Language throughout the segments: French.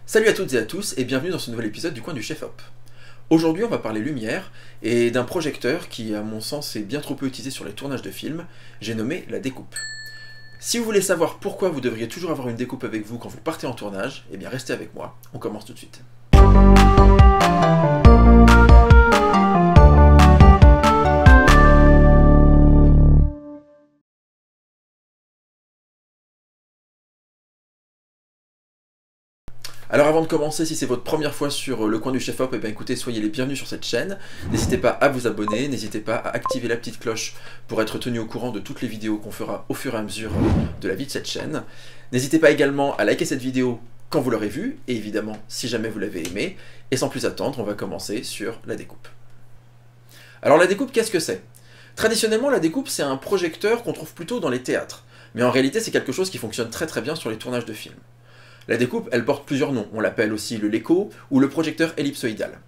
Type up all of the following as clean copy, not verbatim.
Salut à toutes et à tous et bienvenue dans ce nouvel épisode du coin du chef Hop. Aujourd'hui on va parler lumière et d'un projecteur qui à mon sens est bien trop peu utilisé sur les tournages de films, j'ai nommé la découpe. Si vous voulez savoir pourquoi vous devriez toujours avoir une découpe avec vous quand vous partez en tournage, eh bien restez avec moi, on commence tout de suite. Alors avant de commencer, si c'est votre première fois sur le coin du chef Hop, eh bien écoutez, soyez les bienvenus sur cette chaîne. N'hésitez pas à vous abonner, n'hésitez pas à activer la petite cloche pour être tenu au courant de toutes les vidéos qu'on fera au fur et à mesure de la vie de cette chaîne. N'hésitez pas également à liker cette vidéo quand vous l'aurez vue, et évidemment si jamais vous l'avez aimée. Et sans plus attendre, on va commencer sur la découpe. Alors la découpe, qu'est-ce que c'est? Traditionnellement, la découpe, c'est un projecteur qu'on trouve plutôt dans les théâtres. Mais en réalité, c'est quelque chose qui fonctionne très bien sur les tournages de films. La découpe, elle porte plusieurs noms, on l'appelle aussi le Leco ou le projecteur ellipsoïdal.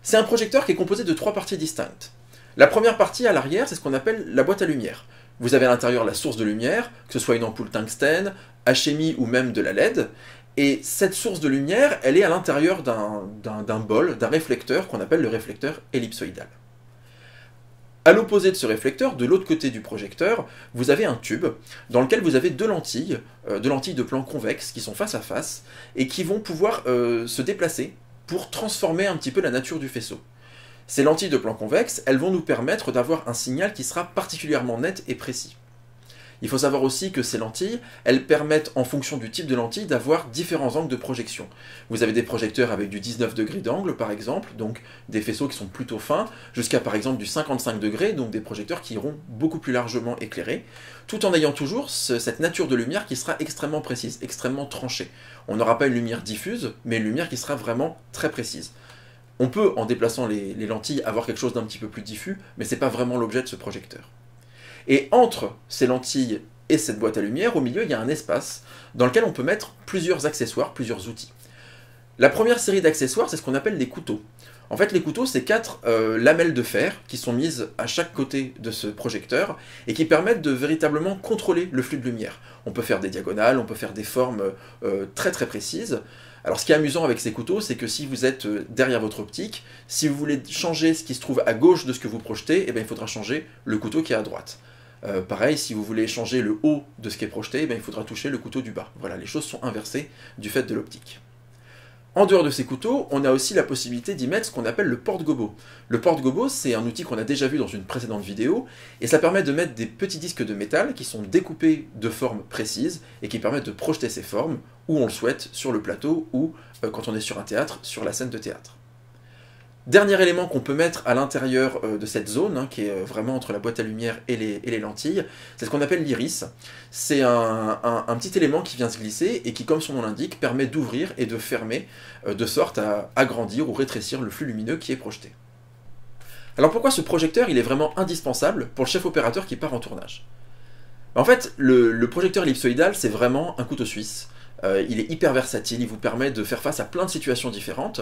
C'est un projecteur qui est composé de trois parties distinctes. La première partie à l'arrière, c'est ce qu'on appelle la boîte à lumière. Vous avez à l'intérieur la source de lumière, que ce soit une ampoule tungstène, HMI ou même de la LED, et cette source de lumière, elle est à l'intérieur d'un bol, d'un réflecteur qu'on appelle le réflecteur ellipsoïdal. À l'opposé de ce réflecteur, de l'autre côté du projecteur, vous avez un tube dans lequel vous avez deux lentilles de plan convexe qui sont face à face et qui vont pouvoir se déplacer pour transformer un petit peu la nature du faisceau. Ces lentilles de plan convexe, elles vont nous permettre d'avoir un signal qui sera particulièrement net et précis. Il faut savoir aussi que ces lentilles, elles permettent, en fonction du type de lentille, d'avoir différents angles de projection. Vous avez des projecteurs avec du 19 degrés d'angle, par exemple, donc des faisceaux qui sont plutôt fins, jusqu'à par exemple du 55 degrés, donc des projecteurs qui iront beaucoup plus largement éclairés, tout en ayant toujours cette nature de lumière qui sera extrêmement précise, extrêmement tranchée. On n'aura pas une lumière diffuse, mais une lumière qui sera vraiment très précise. On peut, en déplaçant les lentilles, avoir quelque chose d'un petit peu plus diffus, mais ce n'est pas vraiment l'objet de ce projecteur. Et entre ces lentilles et cette boîte à lumière, au milieu, il y a un espace dans lequel on peut mettre plusieurs accessoires, plusieurs outils. La première série d'accessoires, c'est ce qu'on appelle les couteaux. En fait, les couteaux, c'est 4 lamelles de fer qui sont mises à chaque côté de ce projecteur et qui permettent de véritablement contrôler le flux de lumière. On peut faire des diagonales, on peut faire des formes très précises. Alors ce qui est amusant avec ces couteaux, c'est que si vous êtes derrière votre optique, si vous voulez changer ce qui se trouve à gauche de ce que vous projetez, eh bien, il faudra changer le couteau qui est à droite. Pareil, si vous voulez changer le haut de ce qui est projeté, eh bien, il faudra toucher le couteau du bas. Voilà, les choses sont inversées du fait de l'optique. En dehors de ces couteaux, on a aussi la possibilité d'y mettre ce qu'on appelle le porte-gobo. Le porte-gobo, c'est un outil qu'on a déjà vu dans une précédente vidéo, et ça permet de mettre des petits disques de métal qui sont découpés de formes précises, et qui permettent de projeter ces formes où on le souhaite, sur le plateau, ou quand on est sur un théâtre, sur la scène de théâtre. Dernier élément qu'on peut mettre à l'intérieur de cette zone, qui est vraiment entre la boîte à lumière et les lentilles, c'est ce qu'on appelle l'iris. C'est un petit élément qui vient se glisser et qui, comme son nom l'indique, permet d'ouvrir et de fermer de sorte à agrandir ou rétrécir le flux lumineux qui est projeté. Alors pourquoi ce projecteur il est vraiment indispensable pour le chef opérateur qui part en tournage? En fait, le projecteur ellipsoïdal, c'est vraiment un couteau suisse. Il est hyper versatile, il vous permet de faire face à plein de situations différentes.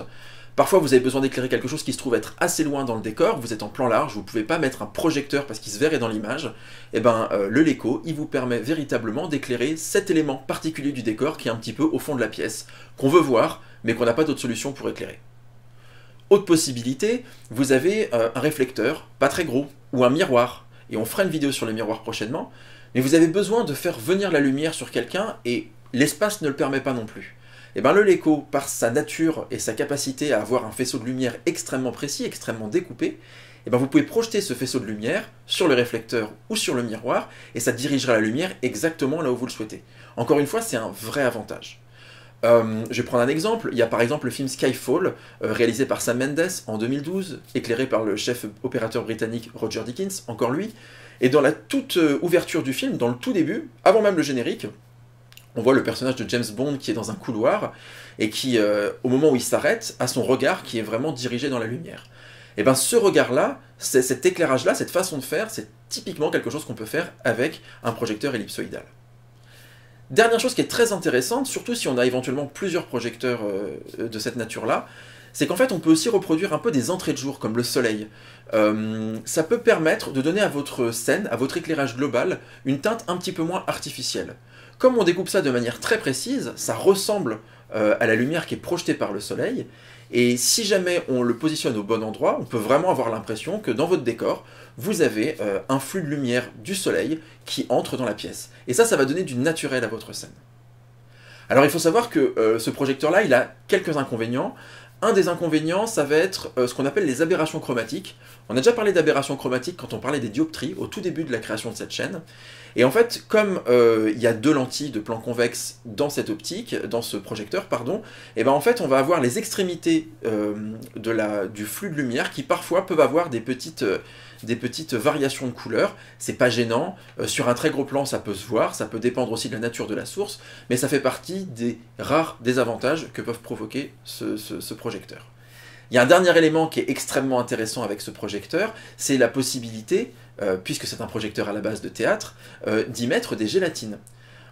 Parfois, vous avez besoin d'éclairer quelque chose qui se trouve être assez loin dans le décor, vous êtes en plan large, vous ne pouvez pas mettre un projecteur parce qu'il se verrait dans l'image. Et ben, le Leco, il vous permet véritablement d'éclairer cet élément particulier du décor qui est un petit peu au fond de la pièce, qu'on veut voir, mais qu'on n'a pas d'autre solution pour éclairer. Autre possibilité, vous avez un réflecteur, pas très gros, ou un miroir, et on fera une vidéo sur les miroirs prochainement, mais vous avez besoin de faire venir la lumière sur quelqu'un, et l'espace ne le permet pas non plus. Et bien le Leco, par sa nature et sa capacité à avoir un faisceau de lumière extrêmement précis, extrêmement découpé, et ben vous pouvez projeter ce faisceau de lumière sur le réflecteur ou sur le miroir, et ça dirigera la lumière exactement là où vous le souhaitez. Encore une fois, c'est un vrai avantage. Je vais prendre un exemple. Il y a par exemple le film Skyfall, réalisé par Sam Mendes en 2012, éclairé par le chef opérateur britannique Roger Deakins, encore lui. Et dans la toute ouverture du film, dans le tout début, avant même le générique, on voit le personnage de James Bond qui est dans un couloir et qui, au moment où il s'arrête, a son regard qui est vraiment dirigé dans la lumière. Et bien ce regard-là, cet éclairage-là, cette façon de faire, c'est typiquement quelque chose qu'on peut faire avec un projecteur ellipsoïdal. Dernière chose qui est très intéressante, surtout si on a éventuellement plusieurs projecteurs de cette nature-là, c'est qu'en fait on peut aussi reproduire un peu des entrées de jour, comme le soleil. Ça peut permettre de donner à votre scène, à votre éclairage global, une teinte un petit peu moins artificielle. Comme on découpe ça de manière très précise, ça ressemble à la lumière qui est projetée par le soleil. Et si jamais on le positionne au bon endroit, on peut vraiment avoir l'impression que dans votre décor, vous avez un flux de lumière du soleil qui entre dans la pièce. Et ça va donner du naturel à votre scène. Alors il faut savoir que ce projecteur-là, il a quelques inconvénients. Un des inconvénients, ça va être ce qu'on appelle les aberrations chromatiques. On a déjà parlé d'aberrations chromatiques quand on parlait des dioptries au tout début de la création de cette chaîne. Et en fait, comme il y a 2 lentilles de plan convexe dans cette optique, dans ce projecteur, pardon, et ben en fait on va avoir les extrémités du flux de lumière qui parfois peuvent avoir des petites variations de couleurs. C'est pas gênant, sur un très gros plan ça peut se voir, ça peut dépendre aussi de la nature de la source, mais ça fait partie des rares désavantages que peuvent provoquer ce projecteur. Il y a un dernier élément qui est extrêmement intéressant avec ce projecteur, c'est la possibilité, puisque c'est un projecteur à la base de théâtre, d'y mettre des gélatines.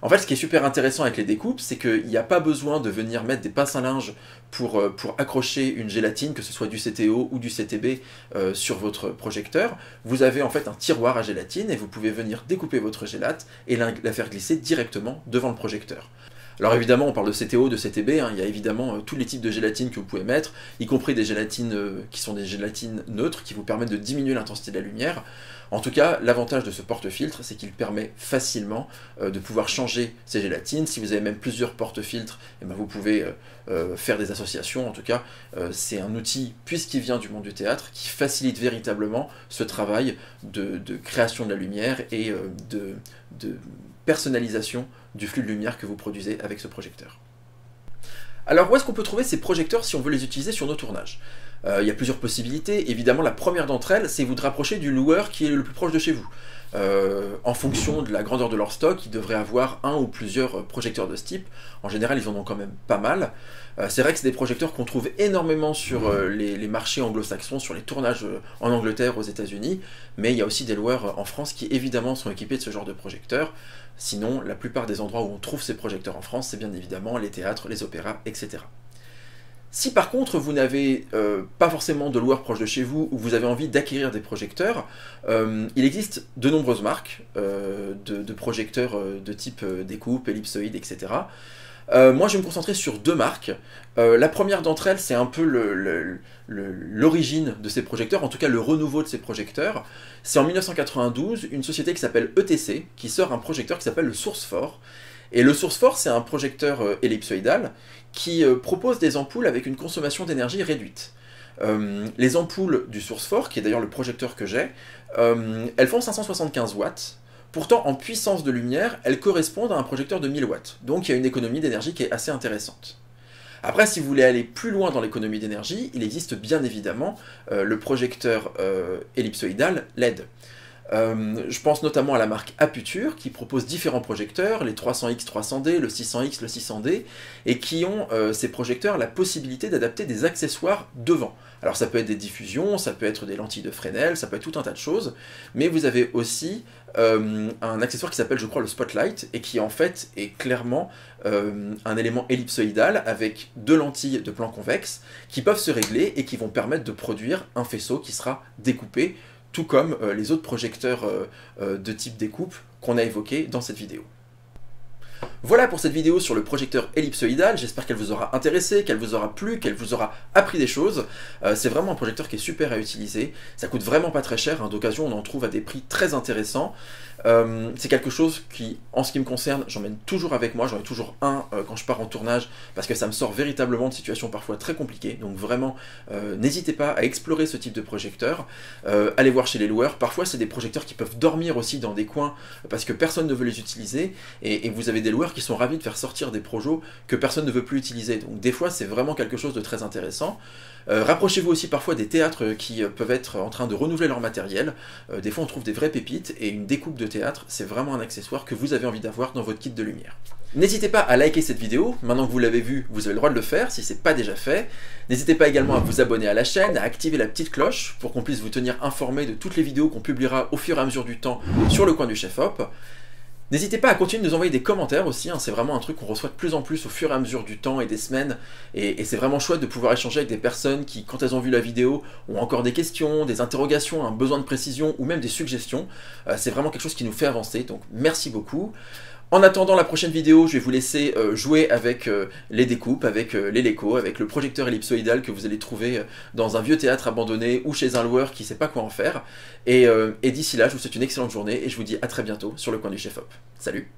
En fait, ce qui est super intéressant avec les découpes, c'est qu'il n'y a pas besoin de venir mettre des pinces à linge pour accrocher une gélatine, que ce soit du CTO ou du CTB, sur votre projecteur. Vous avez en fait un tiroir à gélatine et vous pouvez venir découper votre gélate et la faire glisser directement devant le projecteur. Alors évidemment, on parle de CTO, de CTB, hein, il y a évidemment tous les types de gélatines que vous pouvez mettre, y compris des gélatines qui sont des gélatines neutres, qui vous permettent de diminuer l'intensité de la lumière. En tout cas, l'avantage de ce porte-filtre, c'est qu'il permet facilement de pouvoir changer ces gélatines. Si vous avez même plusieurs porte-filtres, eh ben, vous pouvez faire des associations. En tout cas, c'est un outil, puisqu'il vient du monde du théâtre, qui facilite véritablement ce travail de création de la lumière et de personnalisation du flux de lumière que vous produisez avec ce projecteur. Alors où est-ce qu'on peut trouver ces projecteurs si on veut les utiliser sur nos tournages ? Il y a plusieurs possibilités. Évidemment, la première d'entre elles, c'est vous de rapprocher du loueur qui est le plus proche de chez vous. En fonction de la grandeur de leur stock, ils devraient avoir un ou plusieurs projecteurs de ce type. En général, ils en ont quand même pas mal. C'est vrai que c'est des projecteurs qu'on trouve énormément sur les marchés anglo-saxons, sur les tournages en Angleterre, aux États-Unis, mais il y a aussi des loueurs en France qui évidemment sont équipés de ce genre de projecteurs. Sinon, la plupart des endroits où on trouve ces projecteurs en France, c'est bien évidemment les théâtres, les opéras, etc. Si par contre vous n'avez pas forcément de loueur proche de chez vous, ou vous avez envie d'acquérir des projecteurs, il existe de nombreuses marques de projecteurs de type découpe, ellipsoïde, etc. Moi je vais me concentrer sur 2 marques. La première d'entre elles, c'est un peu l'origine de ces projecteurs, en tout cas le renouveau de ces projecteurs. C'est en 1992, une société qui s'appelle ETC, qui sort un projecteur qui s'appelle le SourceFor. Et le SourceFor, c'est un projecteur ellipsoïdal qui propose des ampoules avec une consommation d'énergie réduite. Les ampoules du SourceFor, qui est d'ailleurs le projecteur que j'ai, elles font 575 watts. Pourtant, en puissance de lumière, elles correspondent à un projecteur de 1000 watts. Donc il y a une économie d'énergie qui est assez intéressante. Après, si vous voulez aller plus loin dans l'économie d'énergie, il existe bien évidemment le projecteur ellipsoïdal LED. Je pense notamment à la marque Aputure qui propose différents projecteurs, les 300X 300D, le 600X, le 600D, et qui ont ces projecteurs la possibilité d'adapter des accessoires devant. Alors ça peut être des diffusions, ça peut être des lentilles de Fresnel, ça peut être tout un tas de choses, mais vous avez aussi un accessoire qui s'appelle je crois le Spotlight, et qui en fait est clairement un élément ellipsoïdal avec 2 lentilles de plan convexe qui peuvent se régler et qui vont permettre de produire un faisceau qui sera découpé, tout comme les autres projecteurs de type découpe qu'on a évoqués dans cette vidéo. Voilà pour cette vidéo sur le projecteur ellipsoïdal, j'espère qu'elle vous aura intéressé, qu'elle vous aura plu, qu'elle vous aura appris des choses. C'est vraiment un projecteur qui est super à utiliser, ça coûte vraiment pas très cher, hein, d'occasion on en trouve à des prix très intéressants. C'est quelque chose qui, en ce qui me concerne, j'emmène toujours avec moi, j'en ai toujours un quand je pars en tournage, parce que ça me sort véritablement de situations parfois très compliquées, donc vraiment, n'hésitez pas à explorer ce type de projecteur, allez voir chez les loueurs, parfois c'est des projecteurs qui peuvent dormir aussi dans des coins, parce que personne ne veut les utiliser, et vous avez des loueurs qui sont ravis de faire sortir des projets que personne ne veut plus utiliser, donc des fois c'est vraiment quelque chose de très intéressant. Rapprochez-vous aussi parfois des théâtres qui peuvent être en train de renouveler leur matériel. Des fois on trouve des vraies pépites et une découpe de théâtre, c'est vraiment un accessoire que vous avez envie d'avoir dans votre kit de lumière. N'hésitez pas à liker cette vidéo, maintenant que vous l'avez vue, vous avez le droit de le faire si ce n'est pas déjà fait. N'hésitez pas également à vous abonner à la chaîne, à activer la petite cloche pour qu'on puisse vous tenir informé de toutes les vidéos qu'on publiera au fur et à mesure du temps sur le coin du chef-op. N'hésitez pas à continuer de nous envoyer des commentaires aussi, hein, c'est vraiment un truc qu'on reçoit de plus en plus au fur et à mesure du temps et des semaines, et c'est vraiment chouette de pouvoir échanger avec des personnes qui, quand elles ont vu la vidéo, ont encore des questions, des interrogations, un besoin de précision ou même des suggestions. C'est vraiment quelque chose qui nous fait avancer, donc merci beaucoup. En attendant la prochaine vidéo, je vais vous laisser jouer avec les découpes, avec les Lego, avec le projecteur ellipsoïdal que vous allez trouver dans un vieux théâtre abandonné ou chez un loueur qui ne sait pas quoi en faire. Et d'ici là, je vous souhaite une excellente journée et je vous dis à très bientôt sur le coin du chef-op. Salut!